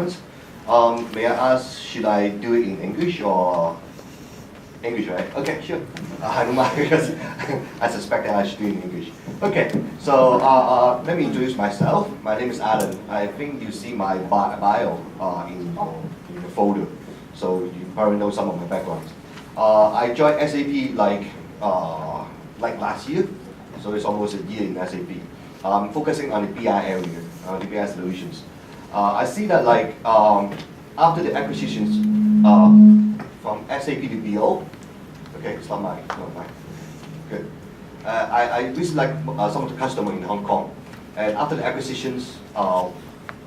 comments. May I ask, should I do it in English or English, right? Okay, sure. I don't mind because I suspect that I should do it in English. Okay, so let me introduce myself. My name is Alan. I think you see my bio in the folder, so you probably know some of my background. I joined SAP like last year, so it's almost a year in SAP. Focusing on the BI area, the BI solutions. I see that after the acquisitions from SAP to BO, okay, it's not mine, good. I visit some of the customers in Hong Kong, and after the acquisitions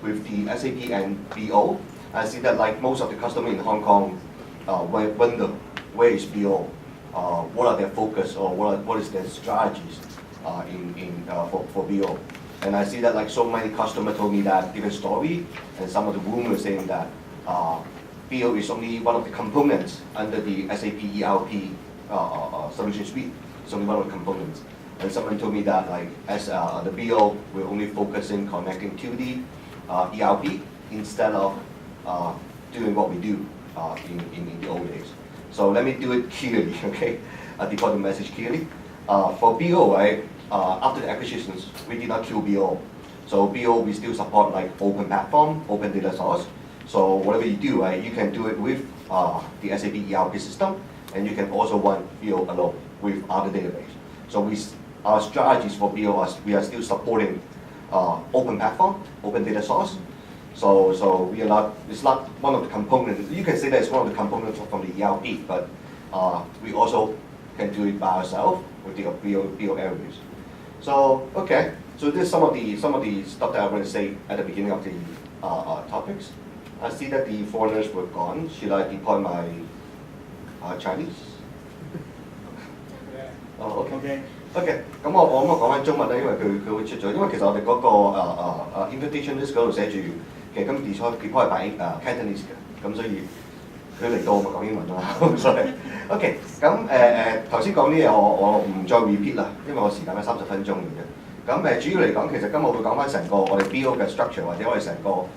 with the SAP and BO, I see that most of the customers in Hong Kong wonder where is BO, what are their focus or what is their strategies for BO. And I see that so many customers told me that different story, and some of the rumors saying that BO is only one of the components under the SAP ERP solution suite. It's only one of the components. And someone told me that the BO will only focus in connecting to the ERP instead of doing what we do in the old days. So let me do it clearly, okay? Deploy the message clearly. For BO, right? After the acquisitions, we did not kill BO. So BO, we still support open platform, open data source. So whatever you do, right, you can do it with the SAP ERP system, and you can also run BO alone with other database. So our strategies for BO we are still supporting open platform, open data source. So we are not, it's not one of the components. You can say that it's one of the components from the ERP, but we also can do it by ourselves with the BO areas. So okay, so this is some of the stuff that I want to say at the beginning of the topics. I see that the foreigners were gone. Should I deploy my Chinese? Oh, okay. OK， 咁我講翻中文咧，因為佢會出咗，因為其實我哋嗰個invitation list 嗰度寫住，其實今 deploy 係擺Cantonese 嘅，咁所以佢嚟到我咪講英文啦，所以 OK， 咁頭先講啲嘢我唔再 repeat 啦，因為我時間係30分鐘嘅啫。咁主要嚟講，其實今日我會講翻成個我哋 BO 嘅 structure 或者我哋成個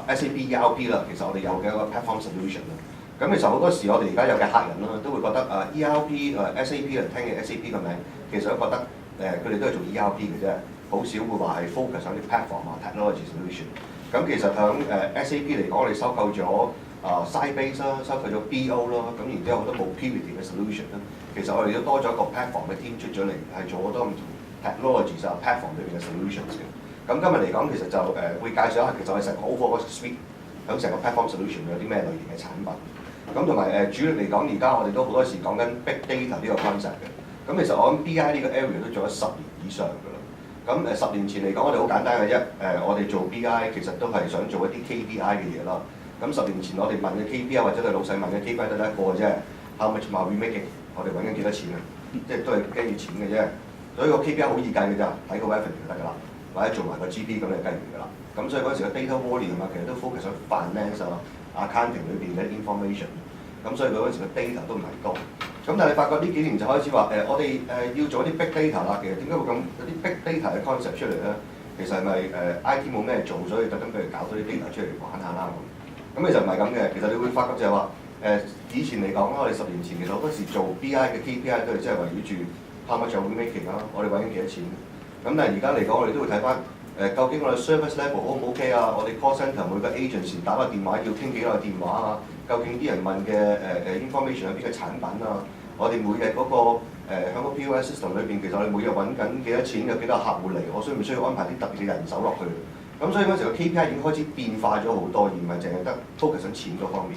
SAP ERP 啦，其實我哋有嘅一個 platform solution 啦。咁其實好多時我哋而家有嘅客人啦，都會覺得ERP SAP 人聽嘅 SAP 嘅名，其實都覺得佢哋都係做 ERP 嘅啫，好少會話係 focus 喺啲 platform technology solution。咁其實響SAP 嚟講，我哋收購咗Sybase 啦，收購咗 BO 啦，咁然之後好多冇 pivot 嘅 solution 啦。其實我哋都多咗一個 platform 嘅 team 出咗嚟，係做好多唔同 technologies platform 裏邊嘅 solutions 嘅。咁今日嚟講，其實就會介紹一下其實我哋成個 overall suite 響成個 platform solution 有啲咩類型嘅產品。咁同埋主力嚟講，而家我哋都好多時講緊 big data 呢個 concept 嘅。咁其實我諗 BI 呢個 area 都做咗10年以上㗎啦。咁10年前嚟講，我哋好簡單嘅啫。我哋做 BI 其實都係想做一啲 KPI 嘅嘢啦。咁10年前我哋問嘅 KPI 或者係老細問嘅 KPI 都得一個啫。How much are we making？ 我哋揾緊幾多錢啊？即係都係跟住錢嘅啫。所以個 KPI 好易計嘅咋，睇個 revenue 就得㗎啦，或者做埋個 GP 咁就計完㗎啦。咁所以嗰陣時個 data volume 其實都 focus 喺 finance accounting 裏邊嘅 information。咁所以嗰陣時嘅 data 都唔係多，咁但係你發覺呢幾年就開始話我哋要做啲 big data 啦。其實點解會咁有啲 big data 嘅 concept 出嚟咧？其實係咪IT 冇咩做，所以特登俾佢搞多啲 data 出嚟玩下啦咁。咁其實唔係咁嘅，其實你會發覺就係話以前嚟講我哋10年前其實好多時做 BI 嘅 KPI 都係即係圍繞住 how much are we making 啦，我哋揾緊幾多錢。咁但係而家嚟講，我哋都會睇翻究竟我哋 service level O 唔 OK 啊？我哋 call centre 每個 agency 打個電話要傾幾耐電話啊？究竟啲人問嘅information 有邊個產品啊？我哋每日嗰個喺個 POS system 裏邊，其實我哋每日揾緊幾多錢，有幾多客戶嚟，我需唔需要安排啲特別嘅人手落去？咁所以嗰時個 KPI 已經開始變化咗好多，而唔係淨係得 focus 喺錢嗰方面。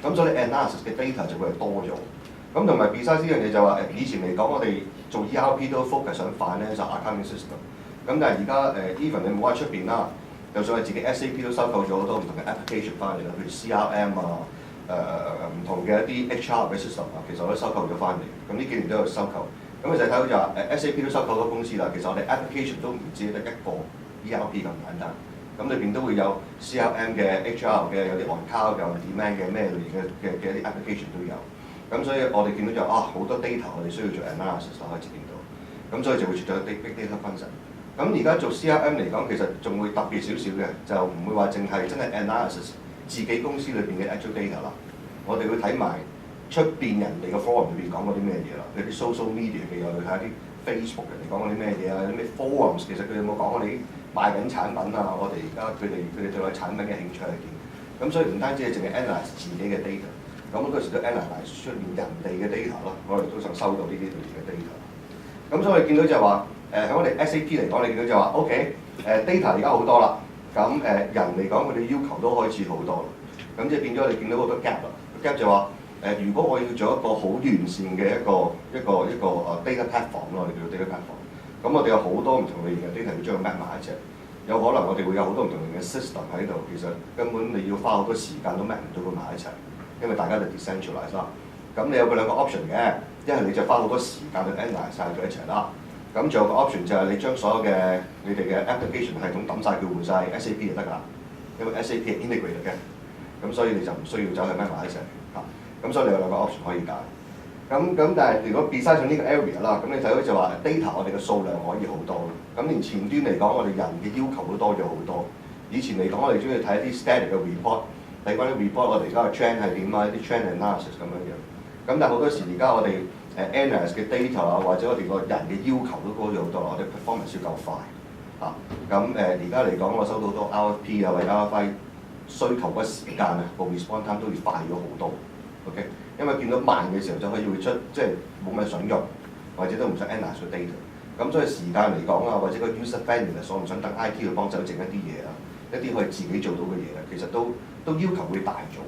咁所以 analysis 嘅 data 就會係多咗。咁同埋 besides 呢樣嘢就話以前嚟講，我哋做 ERP 都 focus 上 finance accounting system。咁但係而家even 你冇喺出邊啦，就算係自己 SAP 都收購咗好多唔同嘅 application 翻嚟啦，譬如 CRM 唔同嘅一啲 HR 嘅 system 其實我都收購咗翻嚟。咁呢幾年都有收購。咁其實睇到就話SAP 都收購咗公司啦。其實我哋 application 都唔止得一個 ERP 咁簡單。咁裏邊都會有 CRM 嘅 HR 嘅，有啲 on call 有 demand 嘅咩類型嘅一啲 application 都有。咁所以我哋見到就好多 data 我哋需要做 analysis 可以見到。咁所以就會出咗啲 big data concept。咁而家做 CRM 嚟講，其實仲會特別少少嘅，就唔會話淨係真係 analysis 自己公司裏邊嘅 actual data 啦。我哋會睇埋出邊人哋嘅 forum 裏邊講過啲咩嘢啦，譬如啲 social media 嘅又去睇下啲 Facebook 人哋講過啲咩嘢啊，啲咩 forums 其實佢有冇講過你賣緊產品啊？我哋而家佢哋對我產品嘅興趣係點？咁所以唔單止係淨係 analyse 自己嘅 data， 咁好多時都 analyse 出面人哋嘅 data 咯。我哋都想收到呢啲類型嘅 data。咁所以我哋見到就係話，喺我哋 SAP 嚟講，你見到就話 OK，data 而家好多啦，咁人嚟講佢哋要求都開始好多啦，咁即係變咗你見到好多 gap 啦。個 gap 就話如果我要做一個好完善嘅一個data platform 咯，我哋叫做 data platform。咁我哋有好多唔同類型嘅 data 要將佢 map 埋一齊，有可能我哋會有好多唔同類型嘅 system 喺度，其實根本你要花好多時間都 map 唔到佢埋一齊，因為大家就 decentralize 啦。咁你有佢兩個 option 嘅，一係你就花好多時間去 analyse 晒佢一齊啦。咁仲有個 option 就係你將所有嘅你哋嘅 application 系統抌晒佢換晒 SAP 就得㗎啦，因為 SAP 係 integrated 嘅，咁所以你就唔需要走去 map 埋一齊嚇。咁所以你有兩個 option 可以揀。咁但係如果 besides 上呢個 area 啦，咁你睇到就話 data 我哋嘅數量可以好多，咁連前端嚟講，我哋人嘅要求都多咗好多。以前嚟講，我哋中意睇一啲 static 嘅 report， 睇翻啲 report， 我哋而家嘅 trend 係點啊，啲 trend analysis 咁樣樣。咁但係好多時而家我哋analyse 嘅 data 啊，或者我哋個人嘅要求都高咗好多啦，我哋 performance 要夠快嚇。咁而家嚟講，我收到好多 RFP 啊或者 RFI 需求嗰時間啊，個 response time 都要快咗好多。OK， 因為見到慢嘅時候就可以會出即係冇乜想用，或者都唔想 analyse 個 data。咁所以時間嚟講啊，或者個 user friendliness，我唔想等 IT 去幫手整一啲嘢啊，一啲可以自己做到嘅嘢啊，其實都要求會大咗。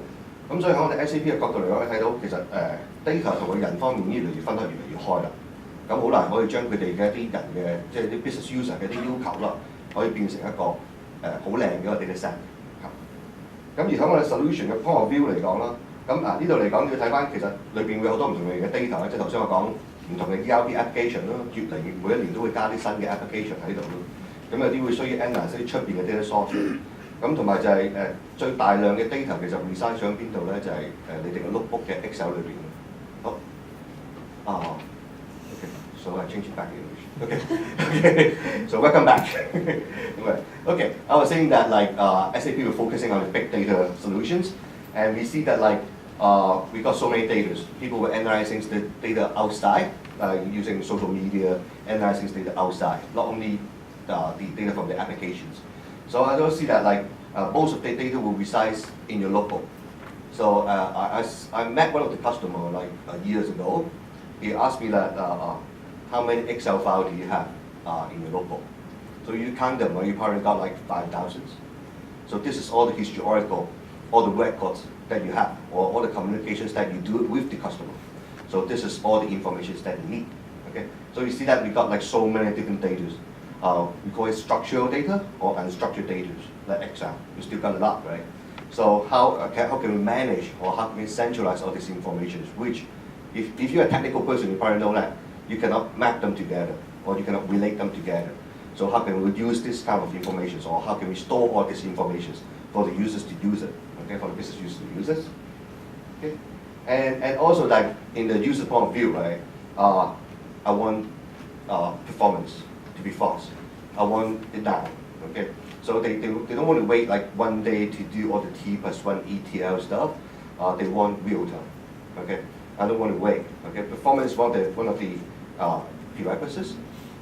咁所以喺我哋 SAP 嘅角度嚟講，你睇到其實data 同個人方面呢類越分得越嚟越開啦。咁好難可以將佢哋嘅一啲人嘅即係啲 business user 嘅啲要求啦，可以變成一個好靚嘅一個 data set。咁而喺我哋 solution 嘅 point of view 嚟講啦，咁呢度嚟講要睇翻其實裏邊會有好多唔同類型嘅 data 即係頭先我講唔同嘅 ERP application 咯，越嚟越每一年都會加啲新嘅 application 喺度咯。咁有啲會需要 analyse 啲出邊嘅 data source。咁同埋就係最大量嘅 data 其實 reside 上邊度咧，就係你哋嘅 notebook 嘅 Excel 裏邊。好，OK，so I change it back in English. Okay, so welcome back. Okay, I was saying that like SAP we're focusing on the big data solutions, and we see that like we got so many data. People were analyzing the data outside, using social media, analyzing the data outside, not only the data from the applications. So I don't see that like most of the data will reside in your notebook. So I met one of the customer like years ago. He asked me that how many Excel files do you have in your notebook? So you count them, you probably got like 5,000. So this is all the historical, all the records that you have, or all the communications that you do with the customer. So this is all the information that you need. Okay. So you see that we got like so many different data. We call it structural data or unstructured data, like Excel. We still got a lot, right? So how can we manage or how can we centralize all this information? Which, if you're a technical person, you probably know that you cannot map them together or you cannot relate them together. So how can we use this kind of information, or how can we store all this information for the users to use it? Okay, for the business users to use it. Okay, and also like in the user point of view, right? I want performance to be fast. I want it now. Okay, so they don't want to wait like one day to do all the T+1 ETL stuff. They want real time. Okay, I don't want to wait. Okay, performance is one of the prerequisites.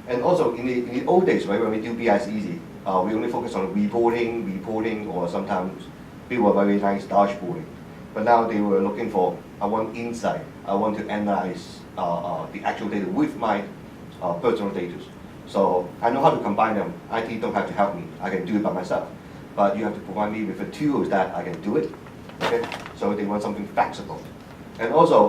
And also in the old days, right, when we do BI is easy. We only focus on reporting, or sometimes build a very nice dashboarding. But now they were looking for, I want insight. I want to analyze the actual data with my personal data. So I know how to combine them. IT don't have to help me. I can do it by myself. But you have to provide me with the tools that I can do it. Okay? So they want something flexible. And also,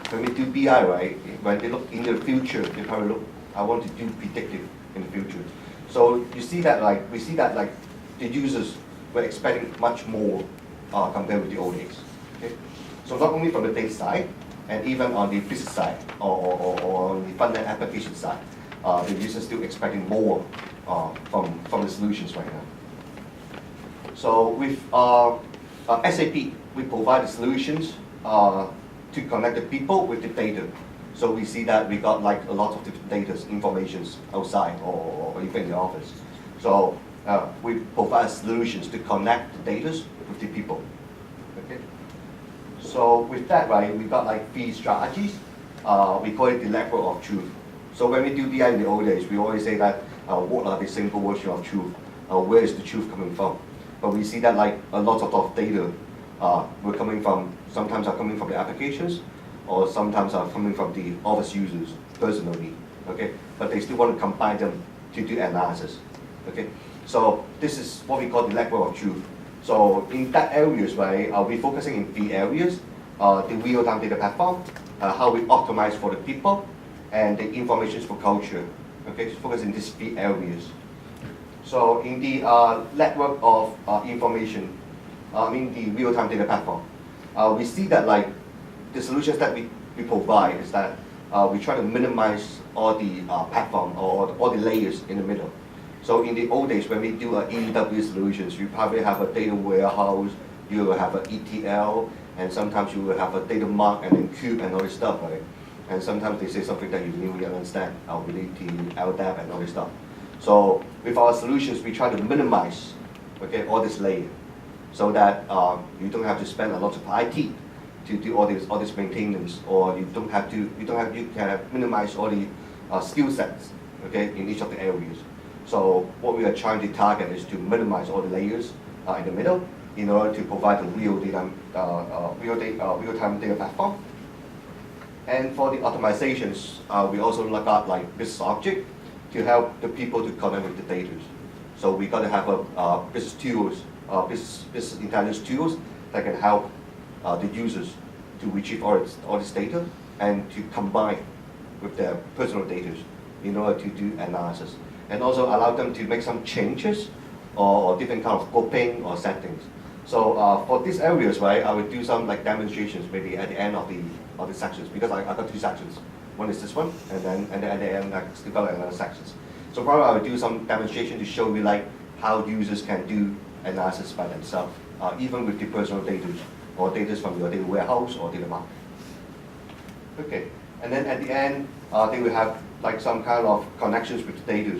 when we do BI, right, when they look in the future, they probably look, I want to do predictive in the future. So you see that like, we see that like the users were expecting much more compared with the old days. Okay? So not only from the data side, and even on the business side, or on the front-end application side, the users still expecting more from the solutions right now. So with SAP, we provide the solutions to connect the people with the data. So we see that we got like a lot of different data, informations outside or even in the office. So we provide solutions to connect the data with the people. Okay. So with that, right, we got like 3 strategies. We call it the level of truth. So when we do BI in the old days, we always say that what are the simple version of truth? Where is the truth coming from? But we see that like a lot of data we're coming from, sometimes are coming from the applications, or sometimes are coming from the office users personally. Okay, but they still want to combine them to do analysis. Okay, so this is what we call the level of truth. So in that areas, right, we're focusing in 3 areas: the real-time data platform, how we optimize for the people, and the information for culture. Okay, so focus in these 3 areas. So in the network of information, in the real-time data platform, we see that like the solutions that we provide is that we try to minimize all the platform or all the layers in the middle. So in the old days, when we do EW solutions, you probably have a data warehouse, you will have an ETL, and sometimes you will have a data mart and then cube and all this stuff, right? And sometimes they say something that you didn't really understand, we need to LDAP and all this stuff. So with our solutions, we try to minimize, okay, all this layer, so that you don't have to spend a lot of IT to do all this maintenance, or you can minimize all the skill sets, okay, in each of the areas. So what we are trying to target is to minimize all the layers in the middle in order to provide a real-time data platform. And for the optimizations, we also look at like business object to help the people to connect with the data. So we got to have a business tools, business intelligence tools that can help the users to retrieve all this data and to combine with their personal data in order to do analysis, and also allow them to make some changes or different kind of grouping or settings. So for these areas, right, I will do some like demonstrations maybe at the end of the sections, because I got 2 sections. One is this one, and then at the end I still got another sections. So probably I will do some demonstration to show you like how users can do analysis by themselves, even with the personal data or data from your data warehouse or data mart. Okay, and then at the end they will have like some kind of connections with the data,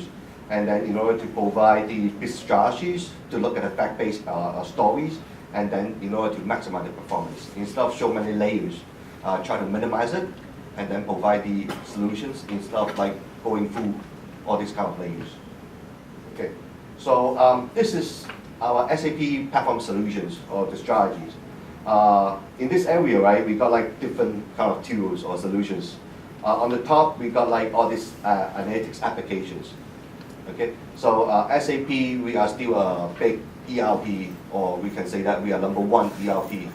and then in order to provide the business strategies to look at the fact-based stories, and then in order to maximize the performance, instead of so many layers, try to minimize it, and then provide the solutions instead of like going through all these kind of layers. Okay, so this is our SAP platform solutions or the strategies. In this area, right, we got like different kind of tools or solutions. On the top, we got like all these analytics applications. Okay, so SAP, we are still a big ERP, or we can say that we are #1 ERP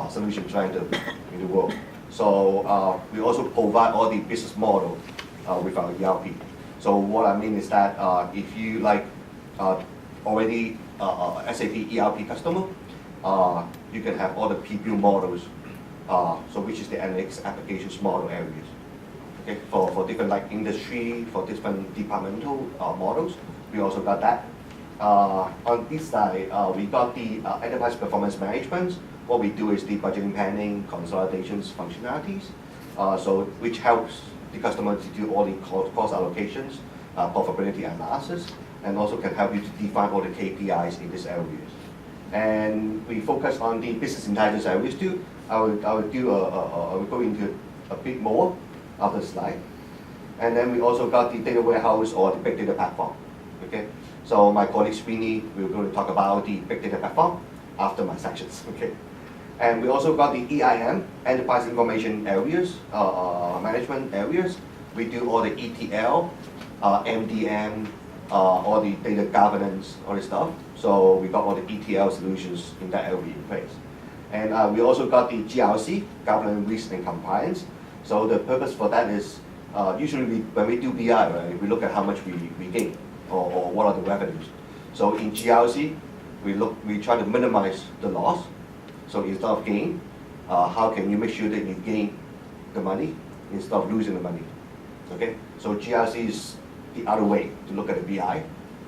solution vendor in the world. So we also provide all the business model with our ERP. So what I mean is that if you like already SAP ERP customer, you can have all the PBU models, so which is the analytics applications model areas. Okay, for different like industry, for different departmental models, we also got that. On this side, we got the enterprise performance management. What we do is the budgeting, planning, consolidations functionalities, so which helps the customer to do all the cost allocations, profitability analysis, and also can help you to define all the KPIs in these areas. And we focus on the business intelligence areas too. I will go into a bit more after the slide. And then we also got the data warehouse or the big data platform. Okay, so my colleague Sweeney will going to talk about the big data platform after my sections. Okay, and we also got the EIM, enterprise information areas, management areas. We do all the ETL, MDM, all the data governance, all this stuff. So we got all the ETL solutions in that area in place. And we also got the GRC, governance, risk, and compliance. So the purpose for that is, usually when we do BI, right, we look at how much we gain, or what are the revenues. So in GRC, we try to minimize the loss. So instead of gain, how can you make sure that you gain the money instead of losing the money? Okay, so GRC is the other way to look at the BI.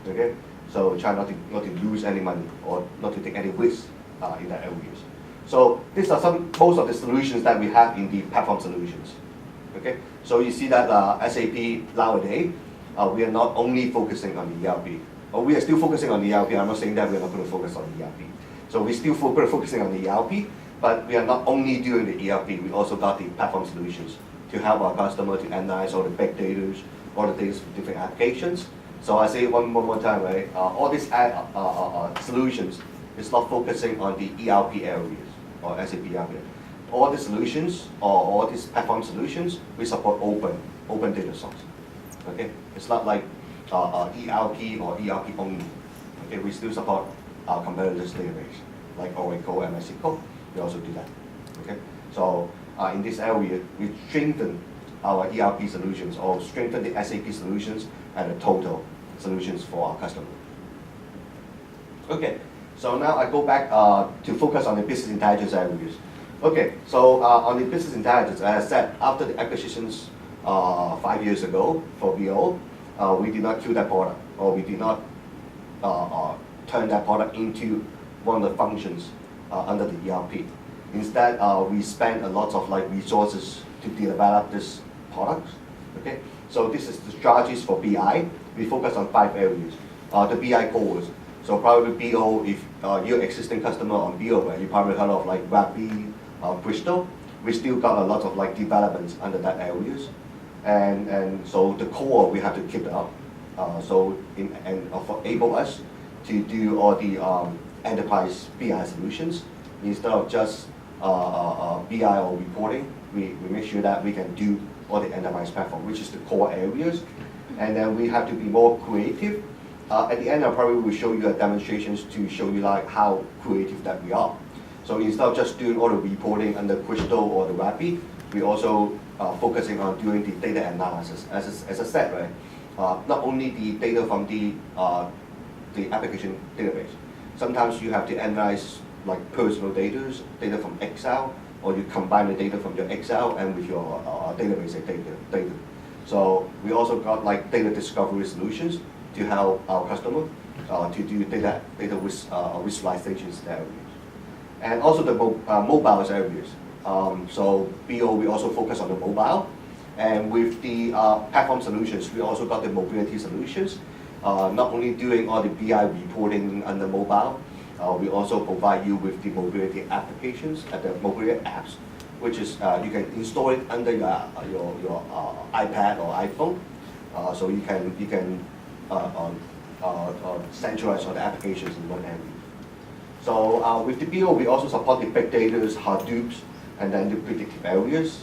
Okay, so try not to lose any money or not to take any risk in that areas. So these are most of the solutions that we have in the platform solutions. Okay, so you see that SAP nowadays, we are not only focusing on the ERP, or we are still focusing on the ERP. I'm not saying that we are not going to focus on the ERP. So we still focusing on the ERP, but we are not only doing the ERP. We also got the platform solutions to help our customer to analyze all the big data, all the data from different applications. So I say it one more time, right? All these solutions is not focusing on the ERP areas or SAP ERP. All the solutions or all these platform solutions, we support open data source. Okay, it's not like ERP or ERP only. Okay, we still support our competitors' database like Oracle and MySQL. We also do that. Okay, so in this area, we strengthen our ERP solutions or strengthen the SAP solutions and the total solutions for our customer. Okay, so now I go back to focus on the business intelligence areas. Okay, so on the business intelligence, as I said, after the acquisitions 5 years ago for BO, we did not kill that product, or we did not turn that product into one of the functions under the ERP. Instead, we spent a lot of resources to develop this product. Okay, so this is the strategies for BI. We focus on 5 areas. The BI cores. So probably BO, if you're existing customer on BO, right, you probably heard of WebB, Bristol. We still got a lot of developments under that areas, and so the core we have to keep it up. So enable us to do all the enterprise BI solutions instead of just BI or reporting. We make sure that we can do all the enterprise platform, which is the core areas, and then we have to be more creative. At the end, I probably will show you demonstrations to show you how creative that we are. So instead of just doing all the reporting under Crystal or the WebB, we also focusing on doing the data analysis. As I said, right, not only the data from the application database. Sometimes you have to analyze personal data from Excel, or you combine the data from your Excel and with your database data. So we also got data discovery solutions to help our customer to do data visualizations areas. And also the mobile areas. So BO, we also focus on the mobile. And with the platform solutions, we also got the mobility solutions. Not only doing all the BI reporting on the mobile, we also provide you with the mobility applications and the mobility apps, which is you can install it under your iPad or iPhone. So you can centralize all the applications in one area. So with the BO, we also support the big data, Hadoops, and then the predictive areas.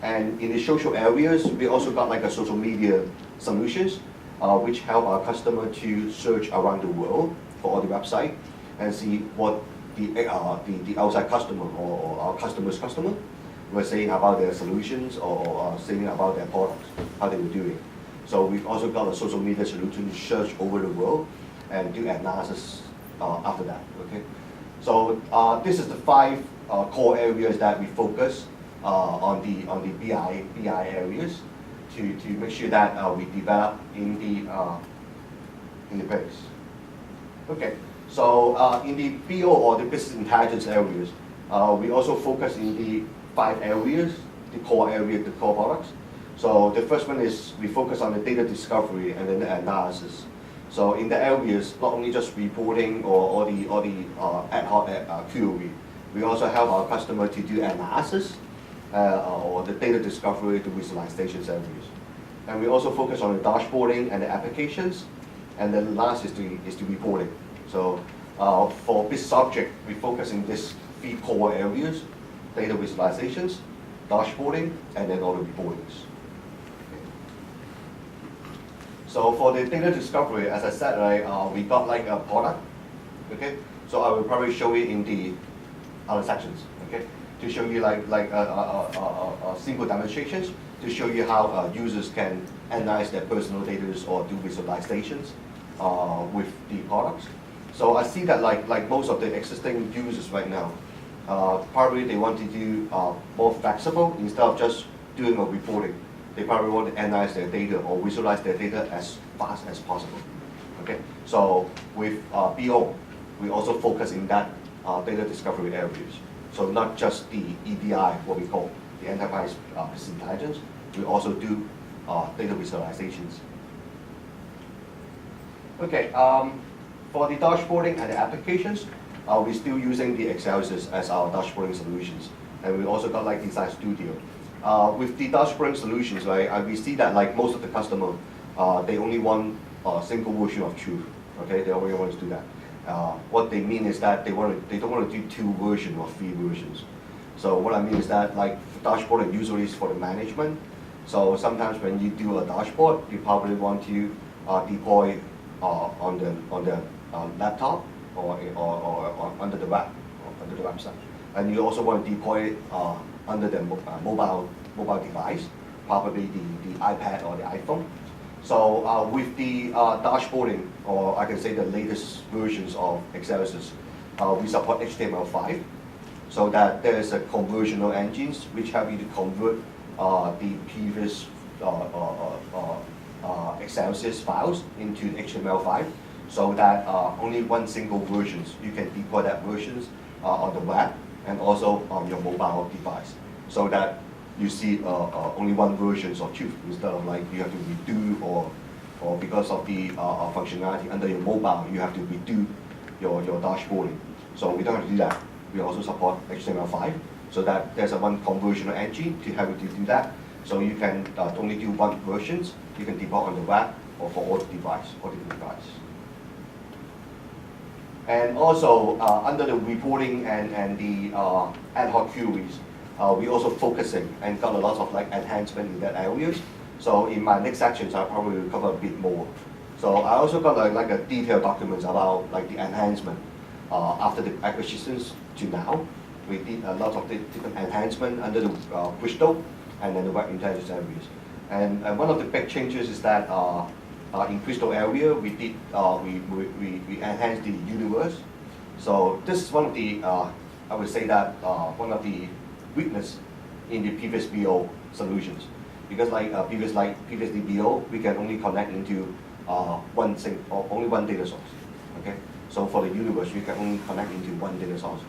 And in the social areas, we also got a social media solutions, which help our customer to search around the world for all the website and see what the outside customer or our customer's customer were saying about their solutions or saying about their products, how they were doing. So we've also got a social media solution to search over the world and do analysis after that. Okay, so this is the 5 core areas that we focus on the BI areas to make sure that we develop in the base. Okay, so in the BO or the business intelligence areas, we also focus in the 5 areas, the core products. So the first one is we focus on the data discovery and then the analysis. So in the areas, not only just reporting or the ad hoc query, we also help our customer to do analysis or the data discovery, the visualizations areas. And we also focus on the dashboarding and the applications. And then last is the reporting. So for business object, we focus in these 3 core areas: data visualizations, dashboarding, and then all the reportings. So for the data discovery, as I said, right, we got a product. Okay, so I will probably show it in the other sections. Okay, to show you simple demonstrations to show you how users can analyze their personal data or do visualizations with the products. So I see that like most of the existing users right now, probably they want to do more flexible instead of just doing a reporting. They probably want to analyze their data or visualize their data as fast as possible. Okay, so with BO, we also focus in that data discovery areas. So not just the EDI, what we call the enterprise business intelligence, we also do data visualizations. Okay, for the dashboarding and the applications, we're still using the Excel as our dashboarding solutions. And we also got like Design Studio. With the dashboarding solutions, right, we see that like most of the customer, they only want a single version of truth. Okay, they only want to do that. What they mean is that they don't want to do 2 versions or 3 versions. So what I mean is that like dashboarding usually is for the management. So sometimes when you do a dashboard, you probably want to deploy on the laptop or under the web, or under the website. And you also want to deploy it under the mobile device, probably the iPad or the iPhone. So with the dashboarding, or I can say the latest versions of Excel, we support HTML5, so that there is a conversional engines which help you to convert the previous Excel files into HTML5, so that only one single versions, you can deploy that versions on the web and also on your mobile device, so that you see only one version of truth instead of like you have to redo, or because of the functionality under your mobile, you have to redo your dashboarding. So we don't have to do that. We also support HTML5, so that there's a one conversional engine to help you to do that. So you can only do one versions. You can deploy on the web or for all the device, all different devices. And also under the reporting and the ad hoc queries, we also focusing and got a lot of like enhancement in that areas. So in my next sections, I'll probably cover a bit more. So I also got like a detailed documents about like the enhancement after the acquisitions to now. We did a lot of the different enhancement under the Bristol and then the web intelligence areas. And one of the big changes is that in Bristol area, we did we enhanced the universe. So this is one of the I would say that one of the weakness in the previous BO solutions, because like previously BO, we can only connect into only one data source. Okay, so for the universe, we can only connect into one data source.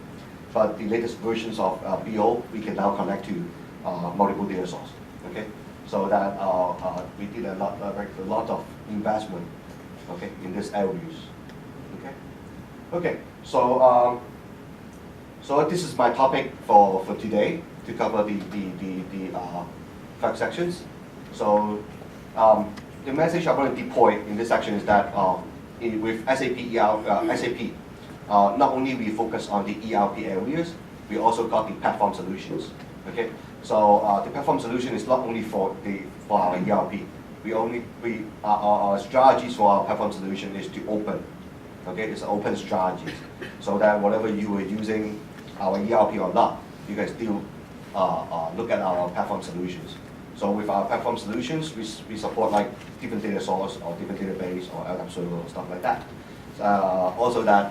But the latest versions of BO, we can now connect to multiple data sources. Okay, so that we did a lot of investment. Okay, in these areas. Okay, okay. So so this is my topic for today, to cover the 5 sections. So the message I want to deploy in this section is that with SAP, not only we focus on the ERP areas, we also got the platform solutions. Okay, so the platform solution is not only for our ERP. Our strategies for our platform solution is to open. Okay, it's an open strategy, so that whatever you were using our ERP or not, you can still look at our platform solutions. So with our platform solutions, we support like different data source or different database or LDAP server or stuff like that. Also that,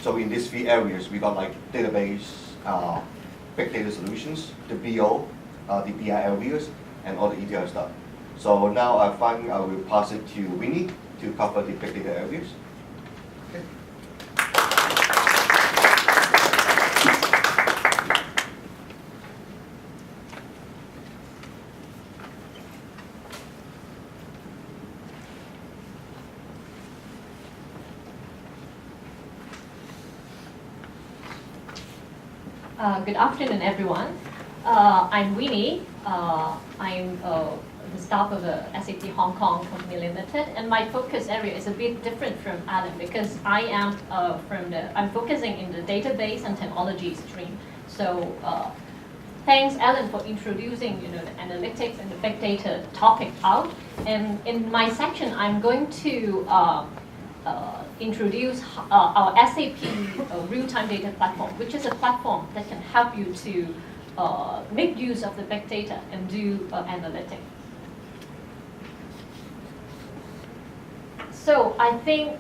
so in these 3 areas, we got like database, big data solutions, the BO, the BI areas, and all the ETL stuff. So now I think I will pass it to Winnie to cover the big data areas. Okay. Good afternoon, everyone. I'm Winnie. I'm the staff of the SAP Hong Kong Company Limited, and my focus area is a bit different from Alan, because I am I'm focusing in the database and technology stream. So thanks, Alan, for introducing the analytics and the big data topic out. And in my section, I'm going to introduce our SAP real-time data platform, which is a platform that can help you to make use of the big data and do analytics. So I think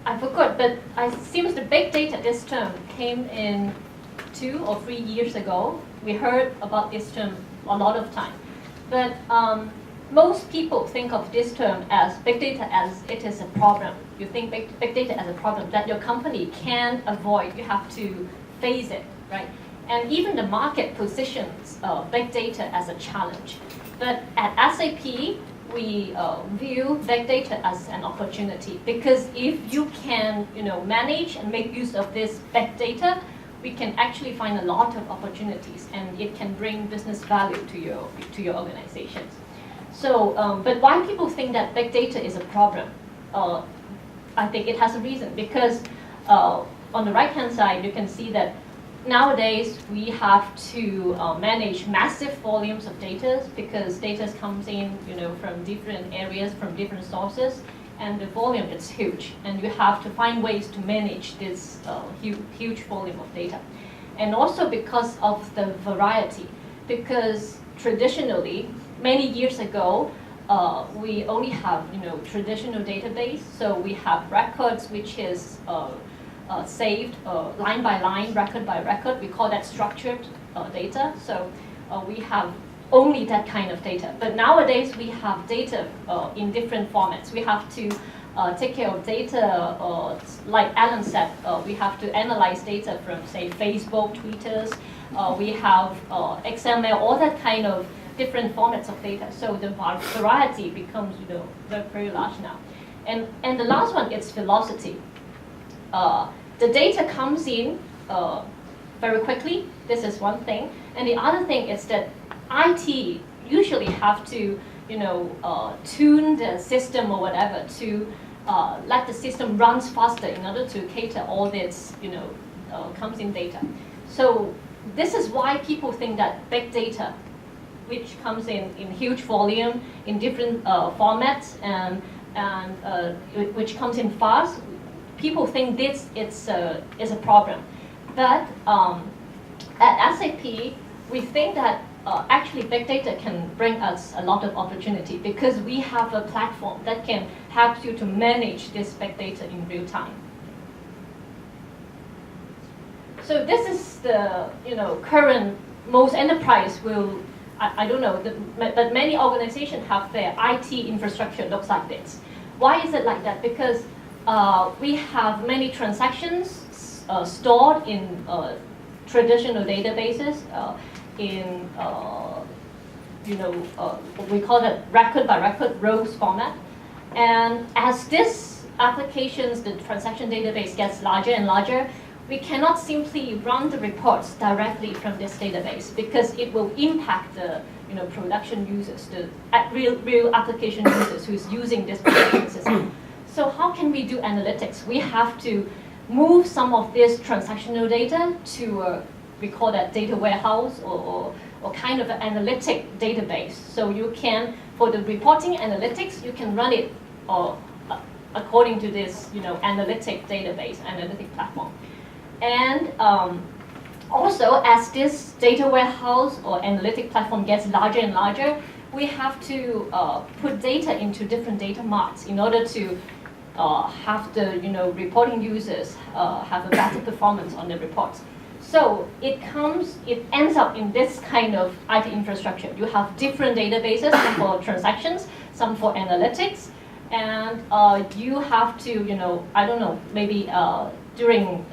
I forgot, but it seems the big data, this term, came in 2 or 3 years ago. We heard about this term a lot of time, but most people think of this term as big data as it is a problem. You think big data as a problem that your company can't avoid. You have to face it, right? And even the market positions big data as a challenge. But at SAP, we view big data as an opportunity, because if you can manage and make use of this big data, we can actually find a lot of opportunities, and it can bring business value to your organizations. So, but why people think that big data is a problem? I think it has a reason, because on the right-hand side, you can see that nowadays we have to manage massive volumes of data, because data comes in from different areas, from different sources, and the volume is huge, and you have to find ways to manage this huge volume of data. And also because of the variety, because traditionally, many years ago, we only have traditional database, so we have records which is saved line by line, record by record. We call that structured data. So we have only that kind of data. But nowadays we have data in different formats. We have to take care of data, like Alan said, we have to analyze data from, say, Facebook, Twitters. We have XML, all that kind of different formats of data. So the variety becomes very, very large now. And the last one is velocity. The data comes in very quickly. This is one thing. And the other thing is that IT usually have to, tune the system or whatever to let the system runs faster in order to cater all this, comes in data. So this is why people think that big data, which comes in huge volume, in different formats, and which comes in fast, people think this is a problem. But at SAP, we think that actually big data can bring us a lot of opportunity, because we have a platform that can help you to manage this big data in real time. So this is the current, most enterprise will, I don't know, but many organizations have their IT infrastructure looks like this. Why is it like that? Because we have many transactions stored in traditional databases in we call it record by record rows format. And as this applications, the transaction database gets larger and larger, we cannot simply run the reports directly from this database, because it will impact the production users, the real application users who's using this production system. So how can we do analytics? We have to move some of this transactional data to we call that data warehouse or kind of an analytic database. So you can, for the reporting analytics, you can run it according to this analytic database, analytic platform. And also, as this data warehouse or analytic platform gets larger and larger, we have to put data into different data marts in order to have the reporting users have a better performance on the reports. So it ends up in this kind of IT infrastructure. You have different databases, some for transactions, some for analytics, and you have to, I don't know, maybe during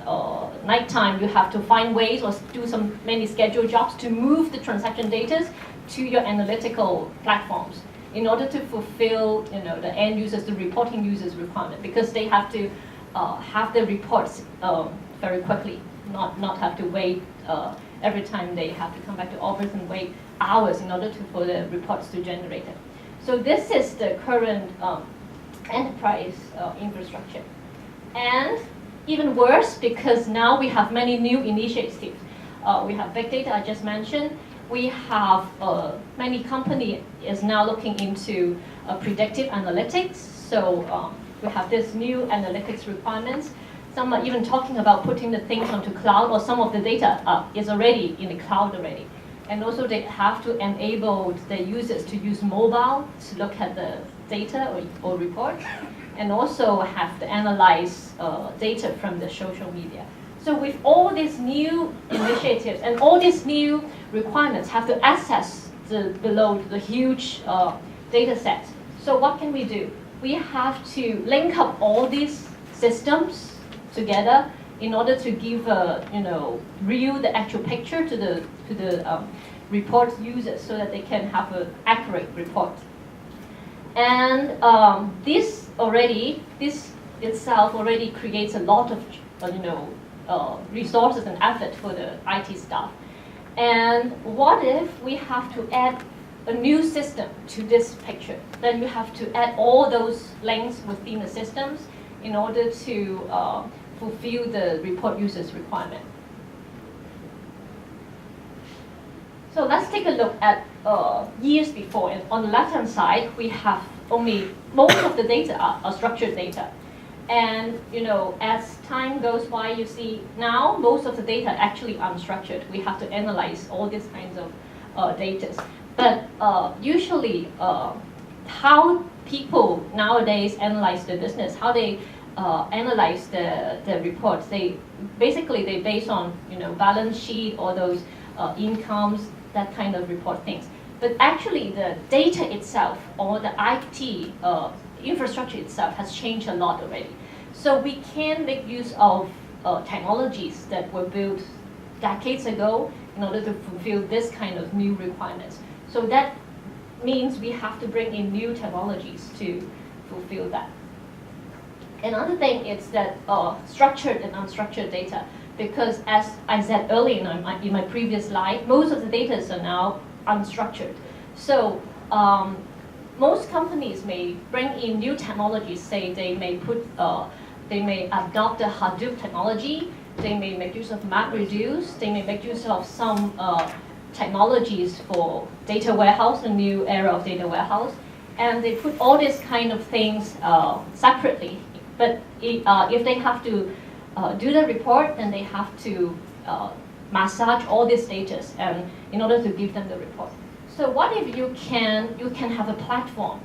nighttime, you have to find ways or do many scheduled jobs to move the transaction data to your analytical platforms in order to fulfill, the end users, the reporting users' requirement, because they have to have the reports very quickly, not have to wait every time they have to come back to office and wait hours in order for the reports to generate it. So this is the current enterprise infrastructure. And even worse, because now we have many new initiatives. We have big data, I just mentioned. We have many companies is now looking into predictive analytics. So we have this new analytics requirements. Some are even talking about putting the things onto cloud, or some of the data is already in the cloud already. And also they have to enable the users to use mobile to look at the data or report, and also have to analyze data from the social media. So with all these new initiatives and all these new requirements, have to access the huge data set. So what can we do? We have to link up all these systems together in order to give a real the actual picture to the report users so that they can have an accurate report. And this itself already creates a lot of resources and effort for the IT staff. And what if we have to add a new system to this picture? Then you have to add all those links within the systems in order to fulfill the report users requirement. So let's take a look at years before. And on the left-hand side, we have only most of the data are structured data. And as time goes by, you see now most of the data are actually unstructured. We have to analyze all these kinds of data. But usually, how people nowadays analyze the business, how they analyze the reports, they base on balance sheet or those incomes, that kind of report things. But actually, the data itself or the IT infrastructure itself has changed a lot already. So we can make use of technologies that were built decades ago in order to fulfill this kind of new requirements. So that means we have to bring in new technologies to fulfill that. Another thing is that structured and unstructured data, because as I said earlier in my previous slide, most of the data are now unstructured. So most companies may bring in new technologies. Say they may adopt the Hadoop technology. They may make use of MapReduce. They may make use of some technologies for data warehouse, a new era of data warehouse, and they put all these kind of things separately. But if they have to do the report, then they have to massage all these data and in order to give them the report. So what if you can have a platform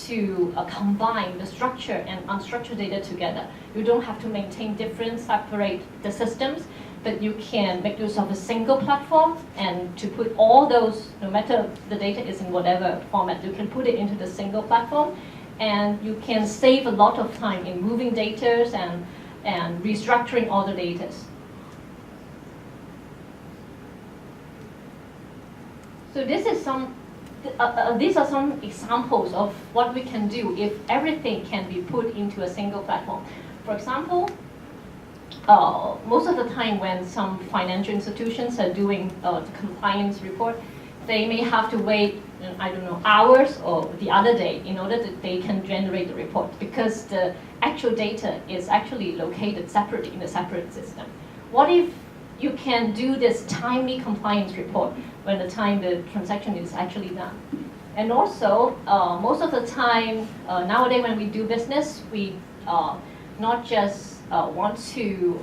to combine the structured and unstructured data together? You don't have to maintain separate the systems, but you can make use of a single platform and to put all those, no matter the data is in whatever format, you can put it into the single platform, and you can save a lot of time in moving data and restructuring all the data. So this is these are some examples of what we can do if everything can be put into a single platform. For example, most of the time when some financial institutions are doing the compliance report, they may have to wait, I don't know, hours or the other day in order that they can generate the report, because the actual data is actually located separately in a separate system. What if you can do this timely compliance report when the time the transaction is actually done? And also, most of the time, nowadays when we do business, we not just want to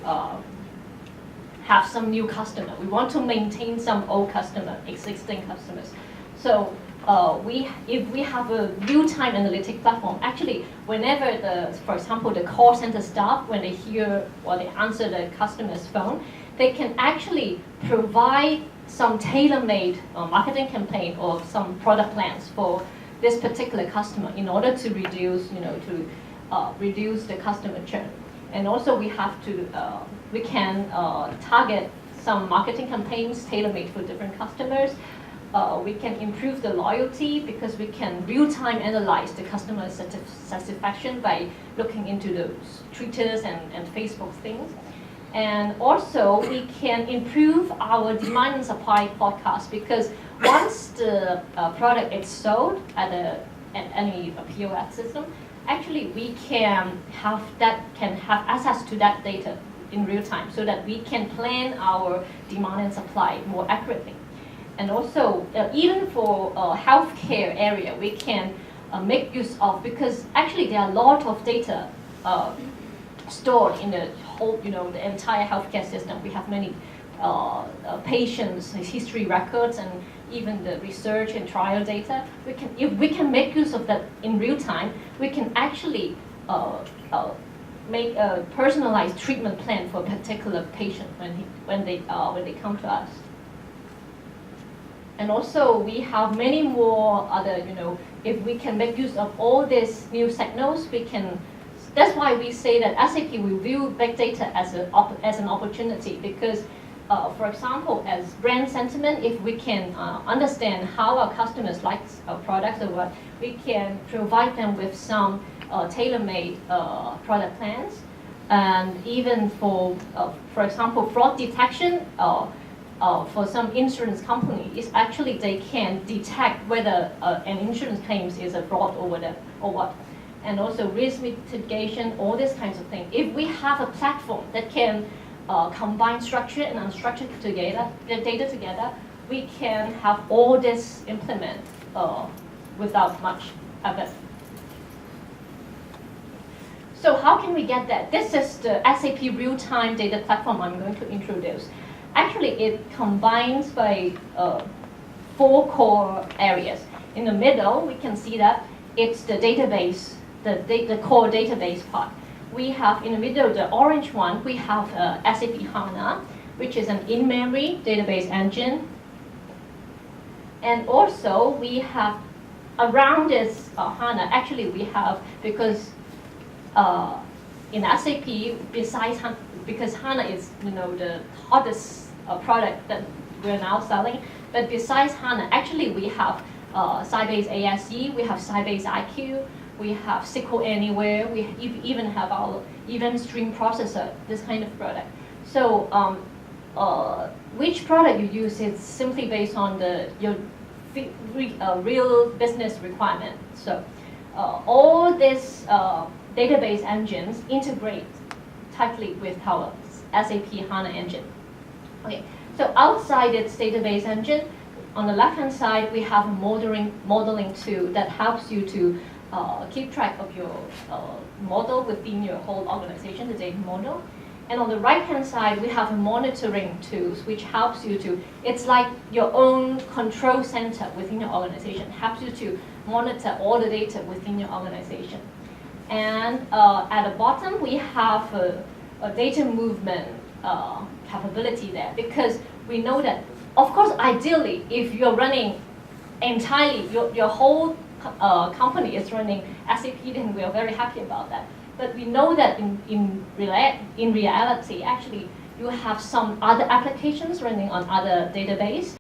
have some new customer. We want to maintain some old customer, existing customers. So if we have a real-time analytic platform, actually, whenever for example, the call center staff, when they hear or they answer the customer's phone, they can actually provide some tailor-made marketing campaign or some product plans for this particular customer in order to reduce, reduce the customer churn. And also we can target some marketing campaigns tailor-made for different customers. We can improve the loyalty because we can real-time analyze the customer satisfaction by looking into the Twitters and Facebook things. And also, we can improve our demand and supply forecast, because once the product is sold at any POS system, actually we can have access to that data in real time, so that we can plan our demand and supply more accurately. And also, even for healthcare area, we can make use of, because actually there are a lot of data stored in the whole, the entire healthcare system. We have many patients' history records and even the research and trial data. If we can make use of that in real time, we can actually make a personalized treatment plan for a particular patient when they come to us. And also, we have many more other, if we can make use of all these new signals, we can that's why we say that SAP will view big data as an opportunity, because for example, as brand sentiment, if we can understand how our customers like our products or what, we can provide them with some tailor-made product plans. And even for example, fraud detection, for some insurance companies, actually they can detect whether an insurance claims is a fraud or what. And also risk mitigation, all these kinds of things. If we have a platform that can combine structured and unstructured data together, we can have all this implement without much effort. So how can we get that? This is the SAP real-time data platform I'm going to introduce. Actually, it combines by 4 core areas. In the middle, we can see that it's the database, the core database part. We have in the middle, the orange one, we have SAP HANA, which is an in-memory database engine. And also, we have around this HANA, actually we have, because in SAP, besides HANA, because HANA is the hottest product that we're now selling, but besides HANA, actually we have Sybase ASE, we have Sybase IQ, we have SQL Anywhere, we even have our event stream processor, this kind of product. So which product you use is simply based on your real business requirement. So all these database engines integrate tightly with our SAP HANA engine. Okay, so outside its database engine, on the left-hand side, we have a modeling tool that helps you to keep track of your model within your whole organization, the data model. And on the right-hand side, we have a monitoring tools, which helps you to, it's like your own control center within your organization, helps you to monitor all the data within your organization. And at the bottom, we have a data movement capability there, because we know that, of course, ideally, if you're running entirely, your whole company is running SAP, then we are very happy about that. But we know that in reality, actually, you have some other applications running on other database.